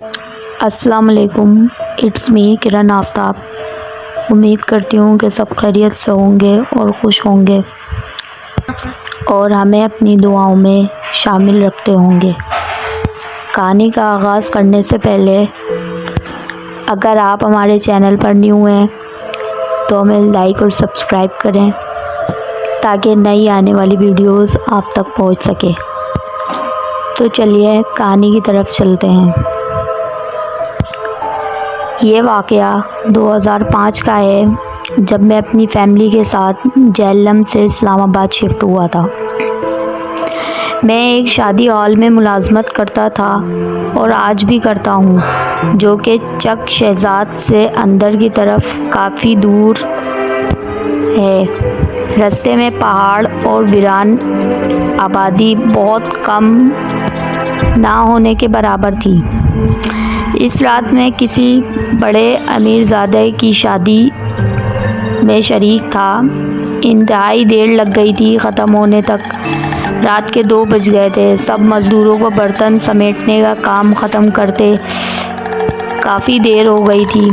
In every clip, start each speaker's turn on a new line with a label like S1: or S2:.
S1: अस्सलाम वालेकुम, it's me किरण आफ्ताब। उम्मीद करती हूँ कि सब खैरियत से होंगे और खुश होंगे और हमें अपनी दुआओं में शामिल रखते होंगे। कहानी का आगाज़ करने से पहले अगर आप हमारे चैनल पर न्यू हैं तो हमें लाइक और सब्सक्राइब करें ताकि नई आने वाली वीडियोस आप तक पहुंच सके। तो चलिए कहानी की तरफ चलते हैं। ये वाक़या 2005 का है जब मैं अपनी फैमिली के साथ जेहलम से इस्लामाबाद शिफ्ट हुआ था। मैं एक शादी हॉल में मुलाजमत करता था और आज भी करता हूँ, जो कि चक शहजाद से अंदर की तरफ काफ़ी दूर है। रास्ते में पहाड़ और वीरान आबादी बहुत कम ना होने के बराबर थी। इस रात मैं किसी बड़े अमीरजादे की शादी में शरीक था। इंतहाई देर लग गई थी ख़त्म होने तक। रात के 2 बज गए थे। सब मज़दूरों को बर्तन समेटने का काम ख़त्म करते काफ़ी देर हो गई थी।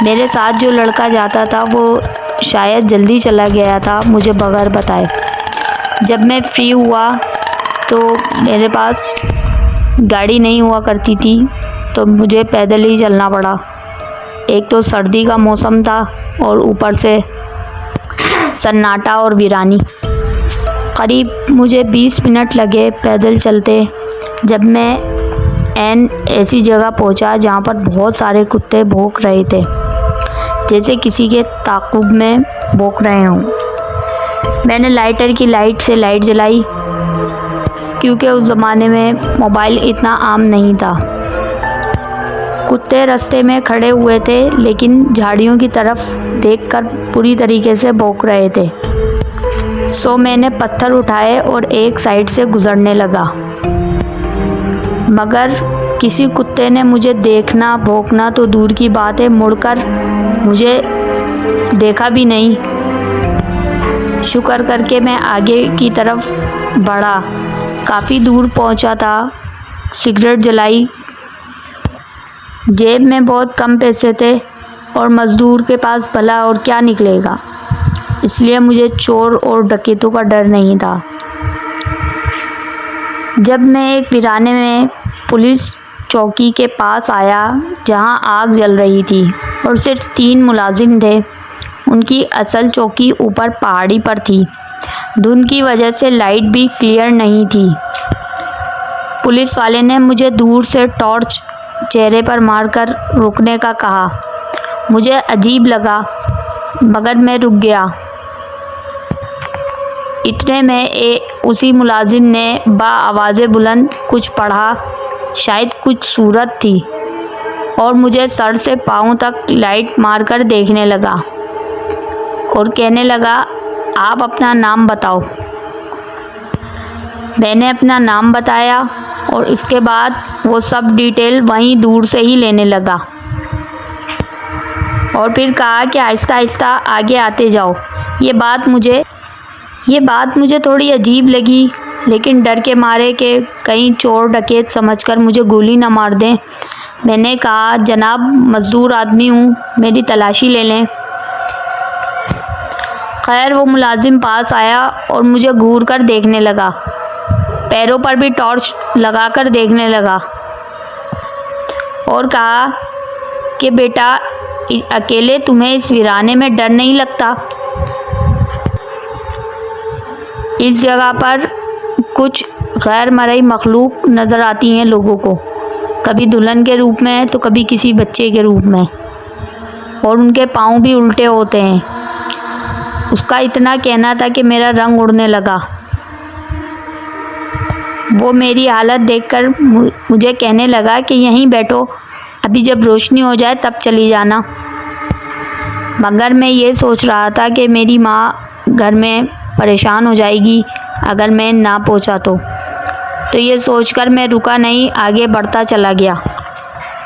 S1: मेरे साथ जो लड़का जाता था वो शायद जल्दी चला गया था मुझे बगैर बताए। जब मैं फ्री हुआ तो मेरे पास गाड़ी नहीं हुआ करती थी, तो मुझे पैदल ही चलना पड़ा। एक तो सर्दी का मौसम था और ऊपर से सन्नाटा और वीरानी। करीब मुझे 20 मिनट लगे पैदल चलते जब मैं ऐन ऐसी जगह पहुंचा जहां पर बहुत सारे कुत्ते भौंक रहे थे, जैसे किसी के ताक़ुब में भौंक रहे हों। मैंने लाइटर की लाइट से लाइट जलाई, क्योंकि उस ज़माने में मोबाइल इतना आम नहीं था। कुत्ते रास्ते में खड़े हुए थे, लेकिन झाड़ियों की तरफ देखकर पूरी तरीके से भौंक रहे थे। सो मैंने पत्थर उठाए और एक साइड से गुजरने लगा, मगर किसी कुत्ते ने मुझे देखना भौंकना तो दूर की बात है, मुड़कर मुझे देखा भी नहीं। शुक्र करके मैं आगे की तरफ बढ़ा। काफ़ी दूर पहुंचा था। सिगरेट जलाई। जेब में बहुत कम पैसे थे और मज़दूर के पास भला और क्या निकलेगा, इसलिए मुझे चोर और डकैतों का डर नहीं था। जब मैं एक वीराने में पुलिस चौकी के पास आया जहां आग जल रही थी और सिर्फ 3 मुलाजिम थे। उनकी असल चौकी ऊपर पहाड़ी पर थी। धुंध की वजह से लाइट भी क्लियर नहीं थी। पुलिस वाले ने मुझे दूर से टॉर्च चेहरे पर मारकर रुकने का कहा। मुझे अजीब लगा, मगर मैं रुक गया। इतने में उसी मुलाजिम ने आवाज़े बुलंद कुछ पढ़ा, शायद कुछ सूरत थी, और मुझे सर से पाँव तक लाइट मारकर देखने लगा और कहने लगा, आप अपना नाम बताओ। मैंने अपना नाम बताया और इसके बाद वो सब डिटेल वहीं दूर से ही लेने लगा और फिर कहा कि आहिस्ता आहिस्ता आगे आते जाओ। ये बात मुझे थोड़ी अजीब लगी, लेकिन डर के मारे कि कहीं चोर डकैत समझकर मुझे गोली न मार दें, मैंने कहा, जनाब मज़दूर आदमी हूँ, मेरी तलाशी ले लें। खैर वो मुलाजिम पास आया और मुझे घूर कर देखने लगा। पैरों पर भी टॉर्च लगाकर देखने लगा और कहा कि बेटा, अकेले तुम्हें इस वीराने में डर नहीं लगता? इस जगह पर कुछ गैर मरई मखलूक नज़र आती हैं लोगों को, कभी दुल्हन के रूप में तो कभी किसी बच्चे के रूप में, और उनके पाँव भी उल्टे होते हैं। उसका इतना कहना था कि मेरा रंग उड़ने लगा। वो मेरी हालत देखकर मुझे कहने लगा कि यहीं बैठो, अभी जब रोशनी हो जाए तब चली जाना। मगर मैं ये सोच रहा था कि मेरी माँ घर में परेशान हो जाएगी अगर मैं ना पहुँचा तो ये सोचकर मैं रुका नहीं, आगे बढ़ता चला गया।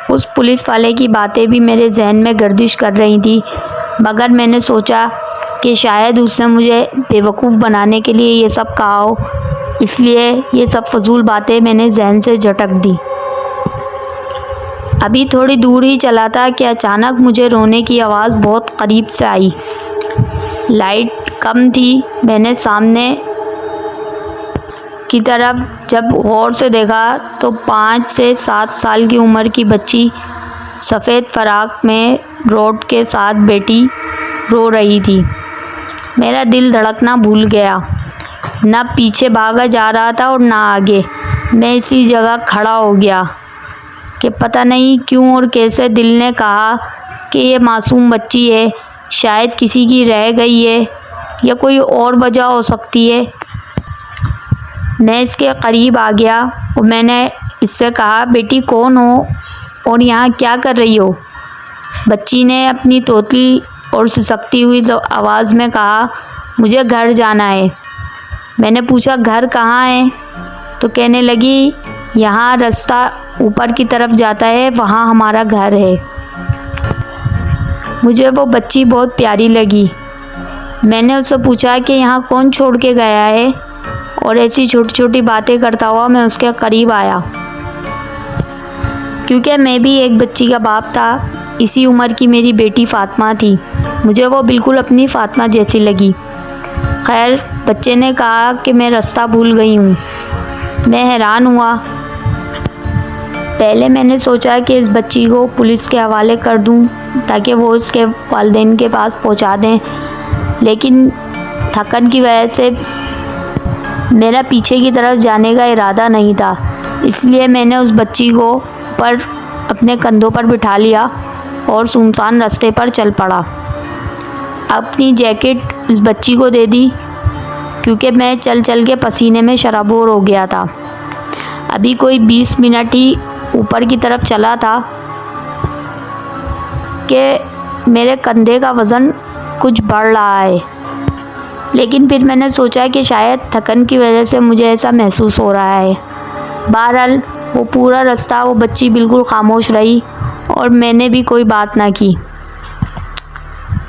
S1: उस पुलिस वाले की बातें भी मेरे जहन में गर्दिश कर रही थी, मगर मैंने सोचा कि शायद उसने मुझे बेवकूफ़ बनाने के लिए ये सब कहा हो, इसलिए ये सब फजूल बातें मैंने जहन से झटक दी। अभी थोड़ी दूर ही चला था कि अचानक मुझे रोने की आवाज़ बहुत करीब से आई। लाइट कम थी। मैंने सामने की तरफ जब गौर से देखा तो 5 से 7 साल की उम्र की बच्ची सफ़ेद फराक में रोड के साथ बैठी रो रही थी। मेरा दिल धड़कना भूल गया। ना पीछे भागा जा रहा था और ना आगे। मैं इसी जगह खड़ा हो गया कि पता नहीं क्यों और कैसे दिल ने कहा कि ये मासूम बच्ची है, शायद किसी की रह गई है या कोई और वजह हो सकती है। मैं इसके करीब आ गया और मैंने इससे कहा, बेटी कौन हो और यहाँ क्या कर रही हो? बच्ची ने अपनी तोतली और सिसकती हुई आवाज़ में कहा, मुझे घर जाना है। मैंने पूछा, घर कहाँ है? तो कहने लगी, यहाँ रास्ता ऊपर की तरफ जाता है, वहाँ हमारा घर है। मुझे वो बच्ची बहुत प्यारी लगी। मैंने उससे पूछा कि यहाँ कौन छोड़ के गया है, और ऐसी छोटी छोटी बातें करता हुआ मैं उसके करीब आया। क्योंकि मैं भी एक बच्ची का बाप था, इसी उम्र की मेरी बेटी फ़ातिमा थी। मुझे वो बिल्कुल अपनी फ़ातिमा जैसी लगी। खैर, बच्चे ने कहा कि मैं रास्ता भूल गई हूँ। मैं हैरान हुआ। पहले मैंने सोचा कि इस बच्ची को पुलिस के हवाले कर दूँ ताकि वो उसके वालिदैन के पास पहुँचा दें, लेकिन थकन की वजह से मेरा पीछे की तरफ जाने का इरादा नहीं था। इसलिए मैंने उस बच्ची को पर अपने कंधों पर बिठा लिया और सुनसान रास्ते पर चल पड़ा। अपनी जैकेट इस बच्ची को दे दी क्योंकि मैं चल चल के पसीने में शराबोर हो गया था। अभी कोई 20 मिनट ही ऊपर की तरफ चला था कि मेरे कंधे का वज़न कुछ बढ़ रहा है, लेकिन फिर मैंने सोचा कि शायद थकन की वजह से मुझे ऐसा महसूस हो रहा है। बहरहाल वो पूरा रास्ता वो बच्ची बिल्कुल खामोश रही और मैंने भी कोई बात ना की।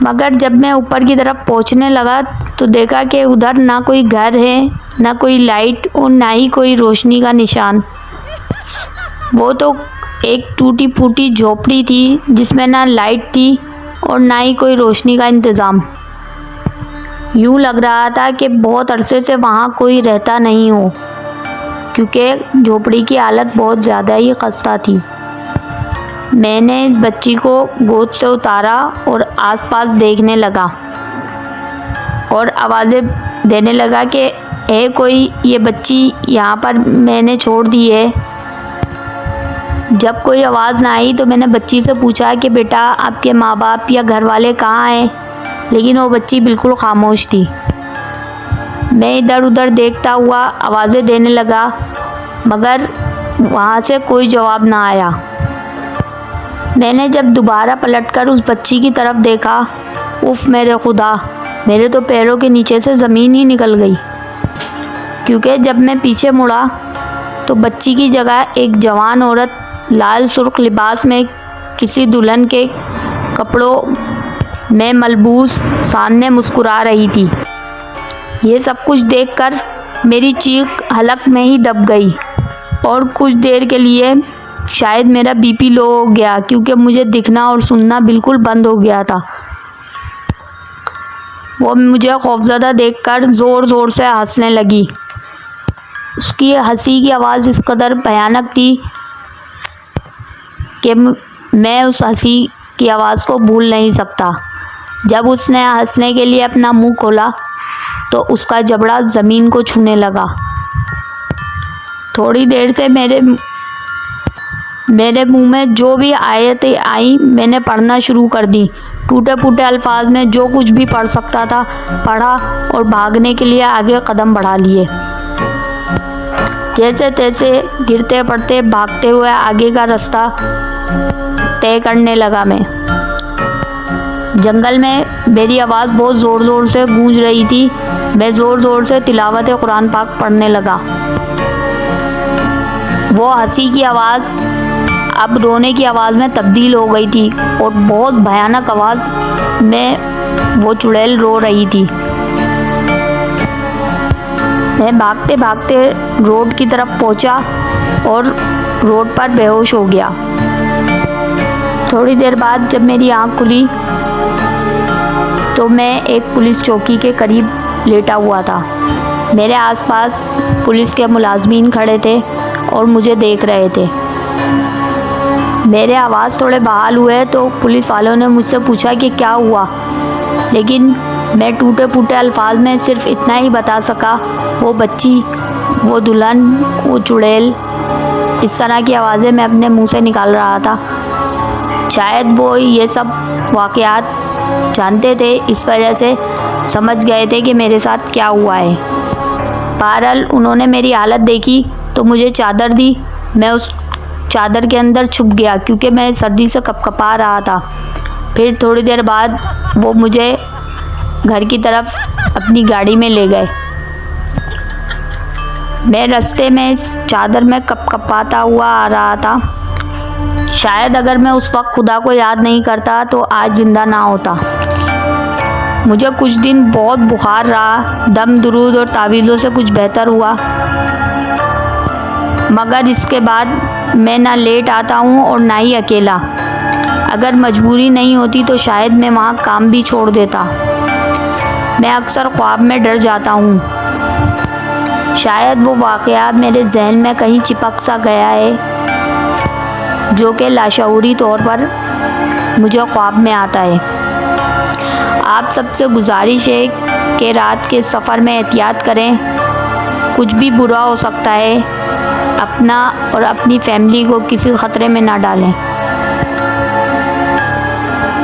S1: मगर जब मैं ऊपर की तरफ पहुंचने लगा तो देखा कि उधर ना कोई घर है, ना कोई लाइट और ना ही कोई रोशनी का निशान। वो तो एक टूटी फूटी झोपड़ी थी जिसमें ना लाइट थी और ना ही कोई रोशनी का इंतज़ाम। यूँ लग रहा था कि बहुत अरसे से वहाँ कोई रहता नहीं हो, क्योंकि झोपड़ी की हालत बहुत ज़्यादा ही खस्ता थी। मैंने इस बच्ची को गोद से उतारा और आसपास देखने लगा और आवाज़ें देने लगा कि है कोई, ये बच्ची यहाँ पर मैंने छोड़ दी है। जब कोई आवाज़ ना आई तो मैंने बच्ची से पूछा कि बेटा आपके माँ बाप या घर वाले कहाँ हैं, लेकिन वो बच्ची बिल्कुल खामोश थी। मैं इधर उधर देखता हुआ आवाज़ें देने लगा, मगर वहाँ से कोई जवाब ना आया। मैंने जब दोबारा पलटकर उस बच्ची की तरफ देखा, उफ़ मेरे खुदा, मेरे तो पैरों के नीचे से ज़मीन ही निकल गई। क्योंकि जब मैं पीछे मुड़ा तो बच्ची की जगह एक जवान औरत लाल सुर्ख लिबास में किसी दुल्हन के कपड़ों में मलबूस सामने मुस्कुरा रही थी। ये सब कुछ देखकर मेरी चीख हलक में ही दब गई और कुछ देर के लिए शायद मेरा बीपी लो हो गया, क्योंकि मुझे दिखना और सुनना बिल्कुल बंद हो गया था। वो मुझे खौफज़दा देखकर ज़ोर ज़ोर से हंसने लगी। उसकी हंसी की आवाज़ इस कदर भयानक थी कि मैं उस हंसी की आवाज़ को भूल नहीं सकता। जब उसने हंसने के लिए अपना मुंह खोला तो उसका जबड़ा ज़मीन को छूने लगा। थोड़ी देर से मेरे मुंह में जो भी आयतें आई मैंने पढ़ना शुरू कर दी। टूटे फूटे अल्फाज में जो कुछ भी पढ़ सकता था पढ़ा और भागने के लिए आगे कदम बढ़ा लिए। जैसे तैसे गिरते पड़ते भागते हुए आगे का रास्ता तय करने लगा। मैं जंगल में मेरी आवाज़ बहुत ज़ोर ज़ोर से गूंज रही थी। मैं ज़ोर ज़ोर से तिलावत कुरान पाक पढ़ने लगा। वो हंसी की आवाज़ अब रोने की आवाज़ में तब्दील हो गई थी और बहुत भयानक आवाज़ में वो चुड़ैल रो रही थी। मैं भागते भागते रोड की तरफ पहुंचा और रोड पर बेहोश हो गया। थोड़ी देर बाद जब मेरी आँख खुली तो मैं एक पुलिस चौकी के करीब लेटा हुआ था। मेरे आसपास पुलिस के मुलाजमीन खड़े थे और मुझे देख रहे थे। मेरे आवाज़ थोड़े बहाल हुए तो पुलिस वालों ने मुझसे पूछा कि क्या हुआ, लेकिन मैं टूटे फूटे अल्फाज में सिर्फ इतना ही बता सका, वो बच्ची, वो दुल्हन, वो चुड़ैल, इस तरह की आवाज़ें मैं अपने मुंह से निकाल रहा था। शायद वो ये सब वाक़यात जानते थे, इस वजह से समझ गए थे कि मेरे साथ क्या हुआ है। बहरहाल उन्होंने मेरी हालत देखी तो मुझे चादर दी। मैं उस चादर के अंदर छुप गया क्योंकि मैं सर्दी से कँपकँपा रहा था। फिर थोड़ी देर बाद वो मुझे घर की तरफ अपनी गाड़ी में ले गए। मैं रास्ते में इस चादर में कँपकँपाता हुआ आ रहा था। शायद अगर मैं उस वक्त खुदा को याद नहीं करता तो आज ज़िंदा ना होता। मुझे कुछ दिन बहुत बुखार रहा, दम दुरूद और तावीज़ों से कुछ बेहतर हुआ, मगर इसके बाद मैं ना लेट आता हूँ और ना ही अकेला। अगर मजबूरी नहीं होती तो शायद मैं वहाँ काम भी छोड़ देता। मैं अक्सर ख्वाब में डर जाता हूँ। शायद वो वाक़या मेरे जहन में कहीं चिपक सा गया है जो कि लाशऊरी तौर पर मुझे ख्वाब में आता है। आप सबसे गुजारिश है कि रात के सफ़र में एहतियात करें, कुछ भी बुरा हो सकता है। अपना और अपनी फैमिली को किसी ख़तरे में ना डालें।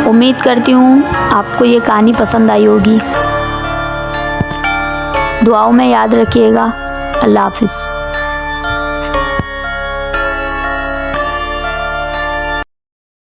S1: उम्मीद करती हूँ आपको ये कहानी पसंद आई होगी। दुआओं में याद रखिएगा। अल्लाह हाफ़िज़।